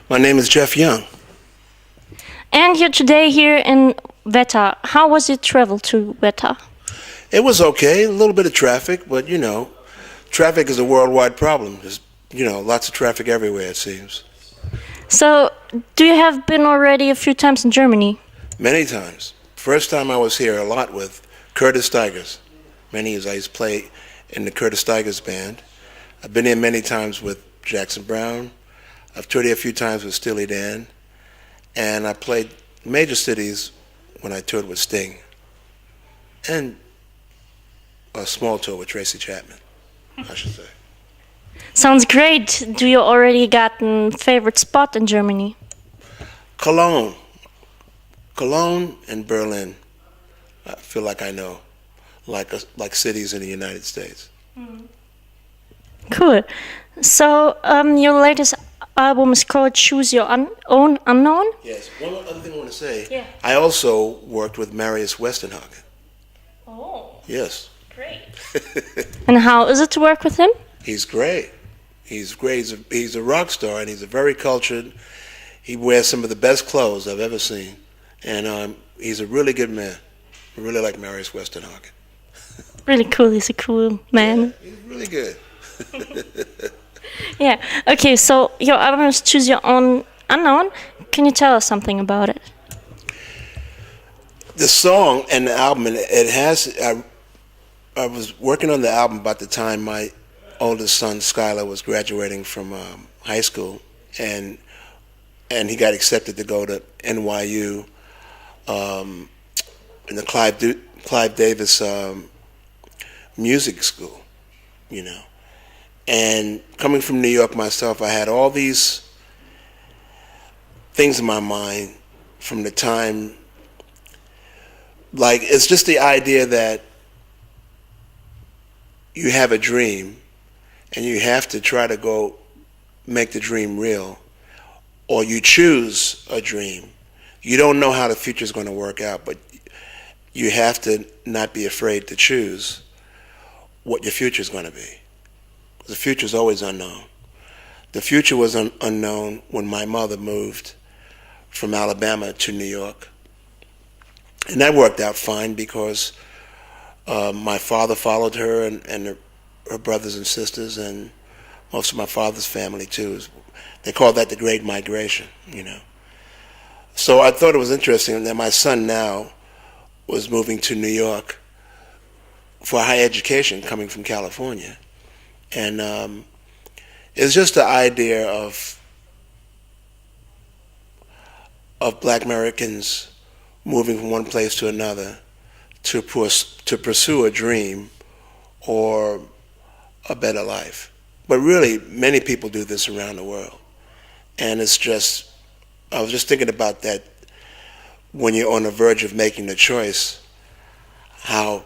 My name is Jeff Young. And you're today here in Wetter. How was your travel to Wetter? It was okay, a little bit of traffic, but you know, traffic is a worldwide problem. There's, lots of traffic everywhere, it seems. So, do you have been already a few times in Germany? Many times. First time I was here a lot with Curtis Stigers. Many years I used to play in the Curtis Stigers band. I've been here many times with Jackson Browne. I've toured here a few times with Steely Dan. And I played major cities when I toured with Sting. And a small tour with Tracy Chapman, I should say. Sounds great. Do you already got a favorite spot in Germany? Cologne and Berlin. I feel like I know, like cities in the United States. Cool. So your latest album is called Choose Your Own Unknown? Yes. One other thing I want to say. Yeah. I also worked with Marius Westenhagen. Oh. Yes. Great. And how is it to work with him? He's great. He's great. He's a rock star, and he's a very cultured. He wears some of the best clothes I've ever seen, and he's a really good man. I really like Marius Westenhagen. Really cool. He's a cool man. Yeah, he's really good. Yeah. Okay. So your album is Choose Your Own Unknown. Can you tell us something about it? The song and the album, it has. I was working on the album about the time my oldest son Skylar was graduating from high school, and he got accepted to go to NYU in the Clive Davis music school, And coming from New York myself, I had all these things in my mind from the time. Like, it's just the idea that you have a dream and you have to try to go make the dream real, or you choose a dream. You don't know how the future is going to work out, but you have to not be afraid to choose what your future is going to be. The future is always unknown. The future was unknown when my mother moved from Alabama to New York. And that worked out fine because my father followed her and her brothers and sisters, and most of my father's family too. They call that the Great Migration, So I thought it was interesting that my son now was moving to New York for higher education, coming from California. And it's just the idea of Black Americans moving from one place to another to pursue a dream or a better life. But really, many people do this around the world. And it's just, I was just thinking about that when you're on the verge of making the choice, how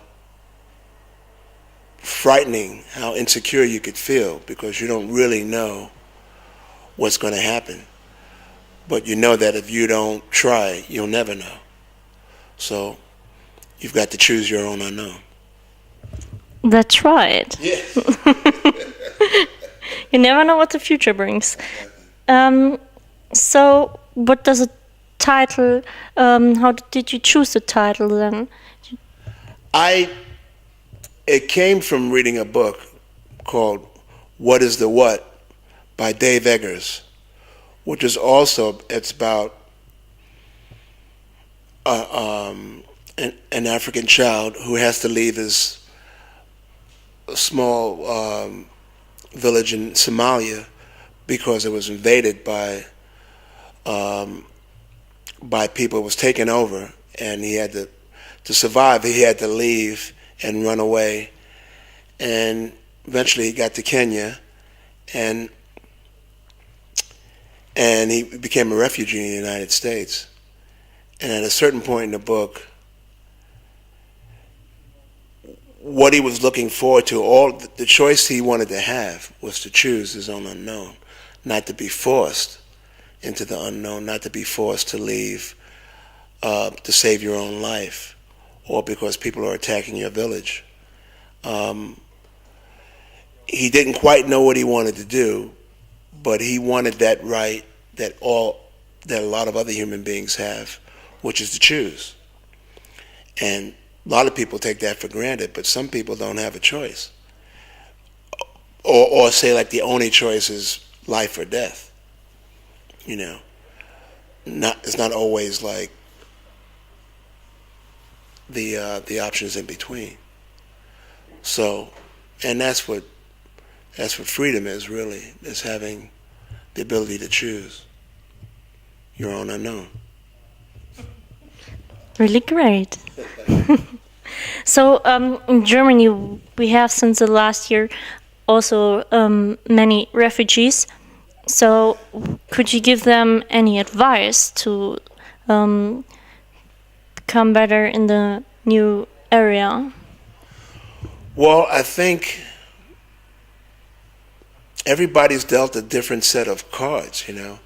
frightening, how insecure you could feel because you don't really know what's going to happen. But you know that if you don't try, you'll never know. So you've got to choose your own unknown. That's right. Yeah. You never know what the future brings. So what does a title, how did you choose the title then? It came from reading a book called What is the What by Dave Eggers, which is also, it's about an African child who has to leave his small village in Somalia because it was invaded by people. It was taken over, and he had to survive. He had to leave and run away, and eventually he got to Kenya, and he became a refugee in the United States. And at a certain point in the book, what he was looking forward to, all the choice he wanted to have was to choose his own unknown, not to be forced into the unknown, not to be forced to leave to save your own life, or because people are attacking your village. He didn't quite know what he wanted to do, but he wanted that right, that a lot of other human beings have, which is to choose. And a lot of people take that for granted, but some people don't have a choice, or say like the only choice is life or death. You know, it's not always like the options in between. So, and that's what freedom is really, is having the ability to choose your own unknown. Really great. So in Germany, we have since the last year also many refugees. So could you give them any advice to become better in the new area? Well, I think everybody's dealt a different set of cards, you know,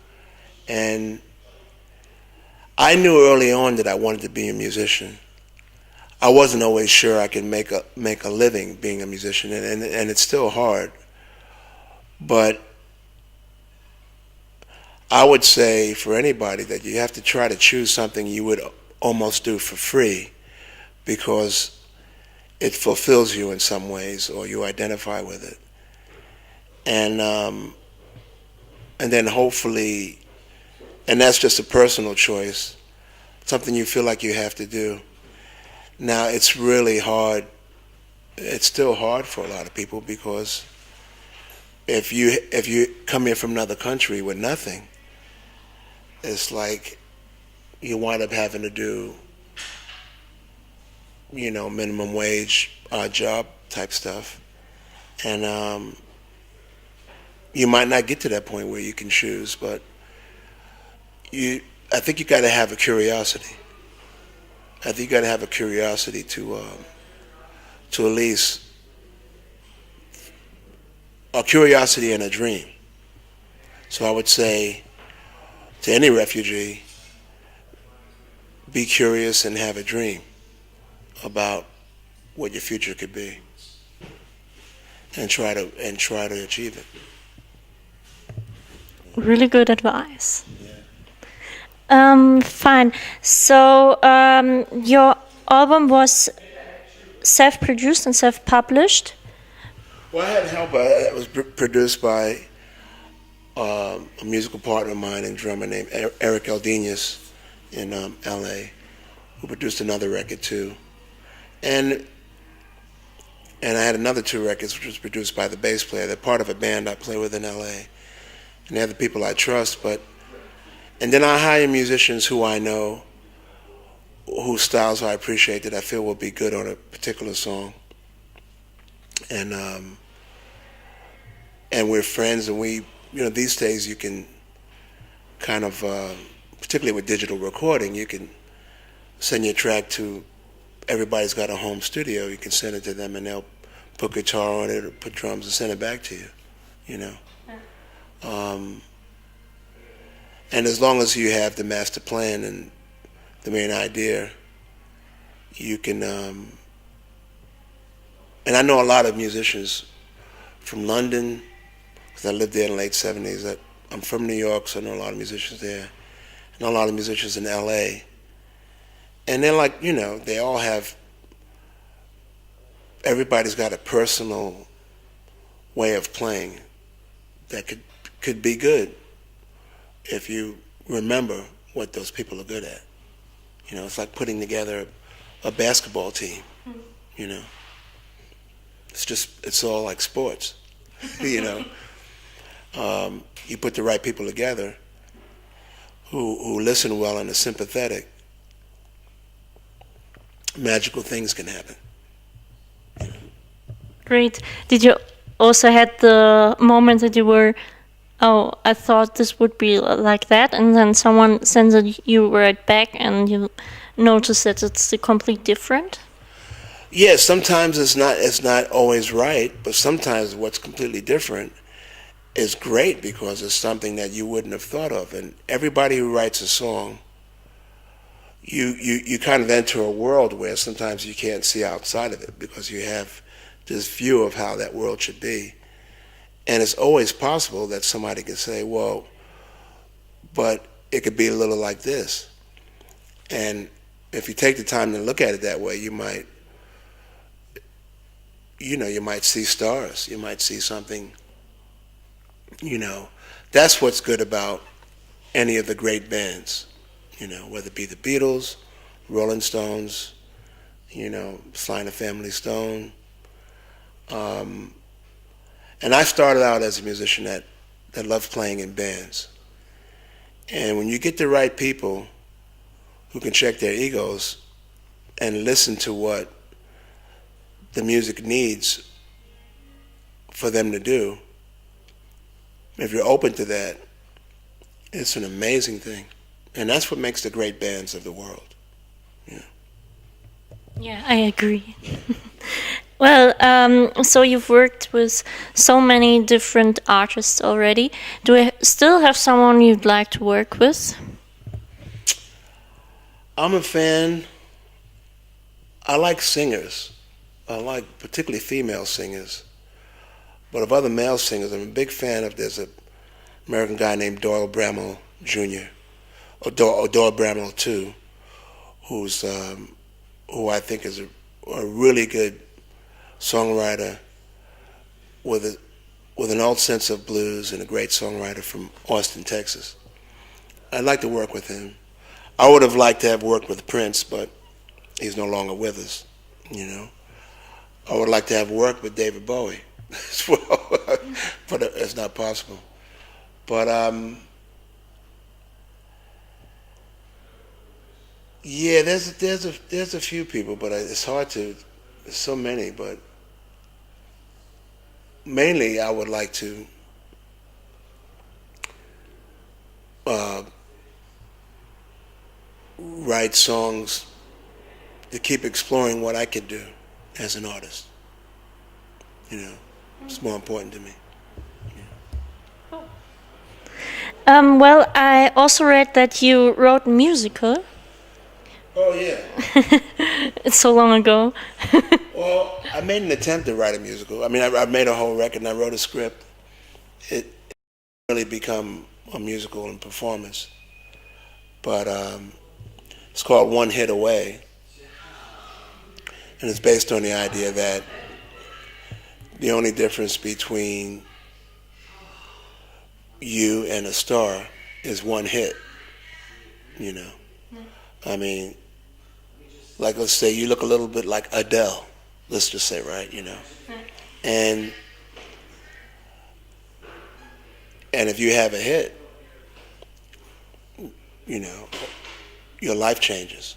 and I knew early on that I wanted to be a musician. I wasn't always sure I could make a living being a musician, and it's still hard. But I would say for anybody that you have to try to choose something you would almost do for free, because it fulfills you in some ways, or you identify with it, and then hopefully, and that's just a personal choice, something you feel like you have to do. Now it's really hard. It's still hard for a lot of people, because if you come here from another country with nothing, it's like you wind up having to do, you know, minimum wage, odd job type stuff, and you might not get to that point where you can choose, but I think you got to have a curiosity. I think you got to have a curiosity to at least a curiosity and a dream. So I would say to any refugee, be curious and have a dream about what your future could be, and try to achieve it. Really good advice. Fine. So your album was self-produced and self-published. Well, I had help. It was produced by a musical partner of mine and drummer named Eric Eldenius in L.A., who produced another record too, and I had another 2 records which was produced by the bass player. They're part of a band I play with in L.A., and they're the people I trust. And then I hire musicians who I know, whose styles I appreciate, that I feel will be good on a particular song. And we're friends, and we, you know, these days you can kind of, particularly with digital recording, you can send your track to, everybody's got a home studio, you can send it to them and they'll put guitar on it or put drums and send it back to you, you know. And as long as you have the master plan and the main idea, you can, and I know a lot of musicians from London, because I lived there in the late 70s. I'm from New York, so I know a lot of musicians there. I know a lot of musicians in LA. And they're like, you know, they all have, everybody's got a personal way of playing that could be good if you remember what those people are good at. You know, it's like putting together a basketball team, you know. It's all like sports, you know. You put the right people together who listen well and are sympathetic, magical things can happen. You know? Great. Did you also had the moment that you were, oh, I thought this would be like that, and then someone sends it you right back and you notice that it's completely different? Yeah, sometimes it's not always right, but sometimes what's completely different is great because it's something that you wouldn't have thought of. And everybody who writes a song, you kind of enter a world where sometimes you can't see outside of it because you have this view of how that world should be. And it's always possible that somebody could say, well, but it could be a little like this. And if you take the time to look at it that way, you might see stars. You might see something, That's what's good about any of the great bands, whether it be the Beatles, Rolling Stones, Sly and the Family Stone. And I started out as a musician that loved playing in bands. And when you get the right people who can check their egos and listen to what the music needs for them to do, if you're open to that, it's an amazing thing. And that's what makes the great bands of the world. Yeah, I agree. Well, so you've worked with so many different artists already. Do you still have someone you'd like to work with? I'm a fan. I like singers. I like particularly female singers. But of other male singers, I'm a big fan of, there's an American guy named Doyle Bramwell Jr., or Doyle Bramwell II, who I think is a really good songwriter with an old sense of blues, and a great songwriter from Austin, Texas. I'd like to work with him. I would have liked to have worked with Prince, but he's no longer with us, I would like to have worked with David Bowie as well, but it's not possible. But yeah, there's a few people, but it's hard to. There's so many, but mainly I would like to write songs to keep exploring what I could do as an artist. It's more important to me. Well, I also read that you wrote a musical. Oh yeah. It's so long ago. Well, I made an attempt to write a musical. I mean, I made a whole record and I wrote a script. It really become a musical and performance. But it's called One Hit Away. And it's based on the idea that the only difference between you and a star is one hit. I mean, like, let's say you look a little bit like Adele, let's just say, right? And if you have a hit, your life changes.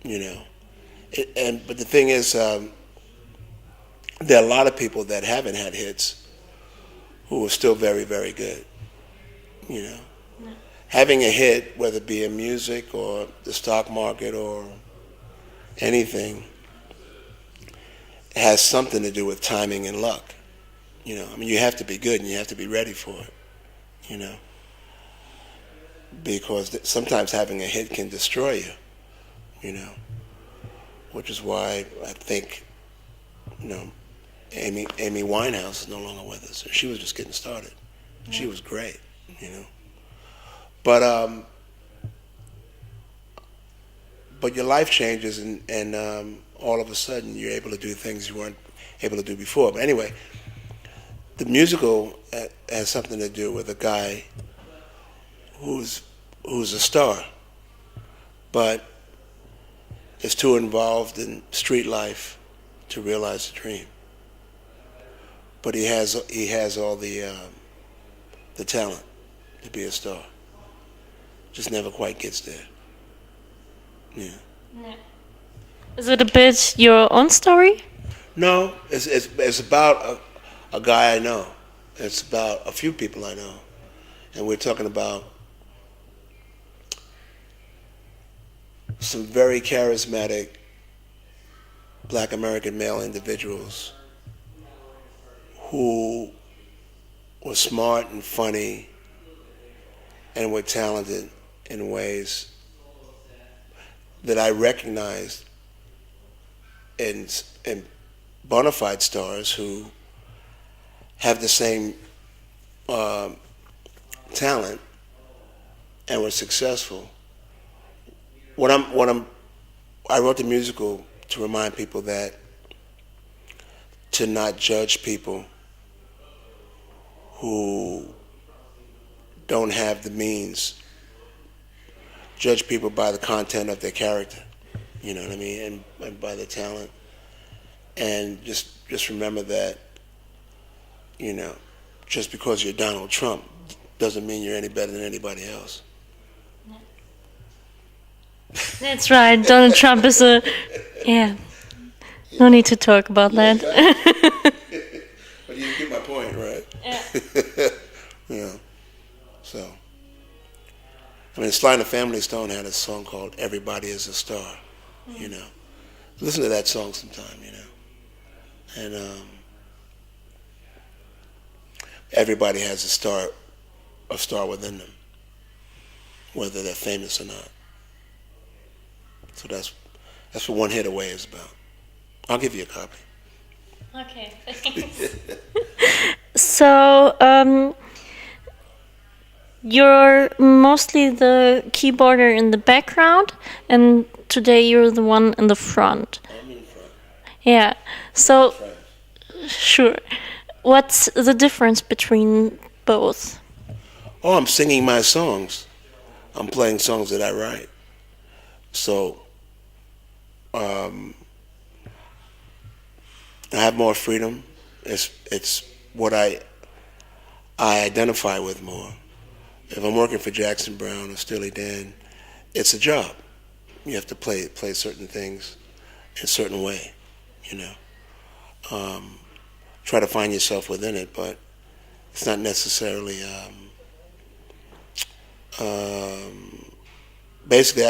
But the thing is, there are a lot of people that haven't had hits who are still very, very good. Having a hit, whether it be in music or the stock market or anything, has something to do with timing and luck. I mean, you have to be good and you have to be ready for it. Because sometimes having a hit can destroy you. Which is why I think, Amy Winehouse is no longer with us. She was just getting started. She was great. But your life changes, and all of a sudden you're able to do things you weren't able to do before. But anyway, the musical has something to do with a guy who's a star, but is too involved in street life to realize the dream. But he has all the talent to be a star. Just never quite gets there. Yeah. No. Is it a bit your own story? No, it's about a guy I know. It's about a few people I know, and we're talking about some very charismatic Black American male individuals who were smart and funny and were talented in ways that I recognized in bona fide stars who have the same talent, and were successful. I wrote the musical to remind people that to not judge people who don't have the means. Judge people by the content of their character, you know what I mean, and by their talent. And just remember that, you know, just because you're Donald Trump doesn't mean you're any better than anybody else. That's right. Donald Trump is yeah. No need to talk about that. But you get my point, right? Yeah. Yeah. So, I mean, Sly and the Family Stone had a song called "Everybody Is a Star." You know, listen to that song sometime. You know, and everybody has a star within them, whether they're famous or not. So that's what One Hit Away is about. I'll give you a copy. Okay, thanks. So, you're mostly the keyboarder in the background, and today you're the one in the front. I'm in front. Yeah. So, Front. sure. What's the difference between both? Oh, I'm singing my songs. I'm playing songs that I write. So, I have more freedom. It's what I identify with more. If I'm working for Jackson Browne or Steely Dan, it's a job. You have to play certain things in a certain way, you know. Try to find yourself within it, but it's not necessarily. Basically,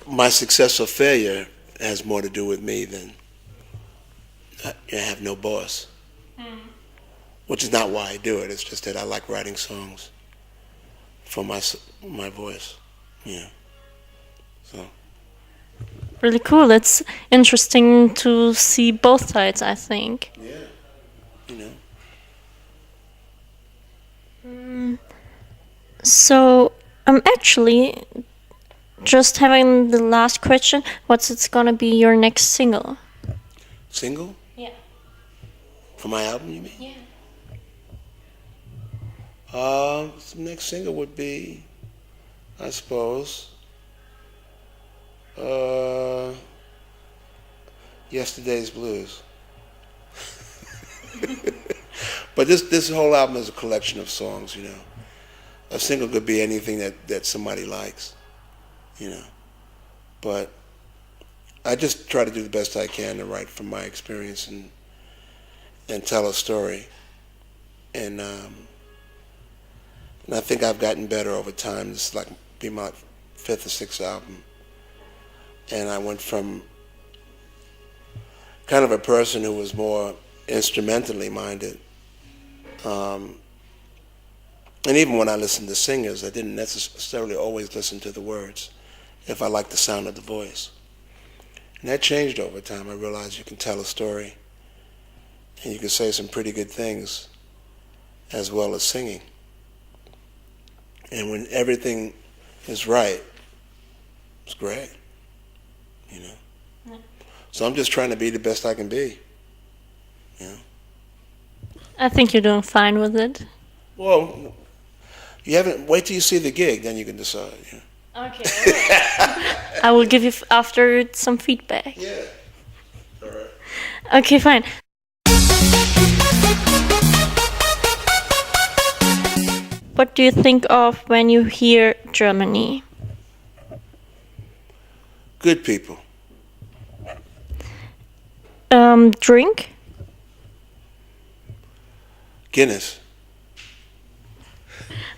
my success or failure has more to do with me than I have no boss. Which is not why I do it. It's just that I like writing songs for my voice. Yeah. So. Really cool. It's interesting to see both sides, I think. Yeah. You know. So, I'm actually just having the last question. What's it's gonna be your next single? Single? Yeah. For my album, you mean? Yeah. The next single would be, I suppose, Yesterday's Blues. But this whole album is a collection of songs, you know. A single could be anything that somebody likes, you know. But I just try to do the best I can to write from my experience and tell a story. And I think I've gotten better over time. This is like be my 5th or 6th album. And I went from kind of a person who was more instrumentally minded. And even when I listened to singers, I didn't necessarily always listen to the words if I liked the sound of the voice. And that changed over time. I realized you can tell a story and you can say some pretty good things as well as singing. And when everything is right, it's great, you know. Yeah. So I'm just trying to be the best I can be, you know. I think you're doing fine with it. Well, you haven't. Wait till you see the gig, then you can decide. You know? Okay. I will give you after some feedback. Yeah. All right. Okay, fine. What do you think of when you hear Germany? Good people. Drink? Guinness.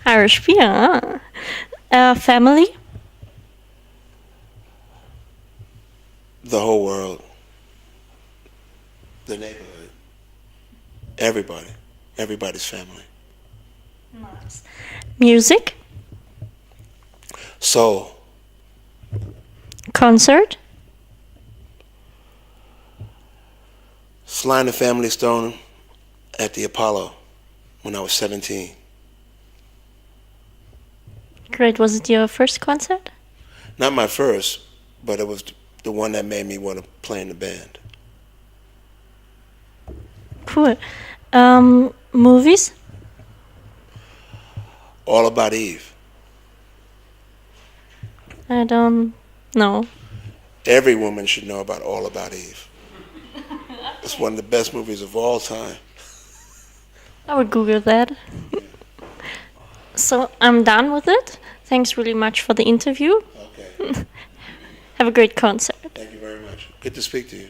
Irish beer. Family? The whole world. The neighborhood. Everybody. Everybody's family. Nice. Music? Soul. Concert? Sly and the Family Stone at the Apollo when I was 17. Great. Was it your first concert? Not my first, but it was the one that made me want to play in the band. Cool. Movies? All About Eve. I don't know. Every woman should know about All About Eve. It's one of the best movies of all time. I would Google that. So I'm done with it. Thanks really much for the interview. Okay. Have a great concert. Thank you very much. Good to speak to you.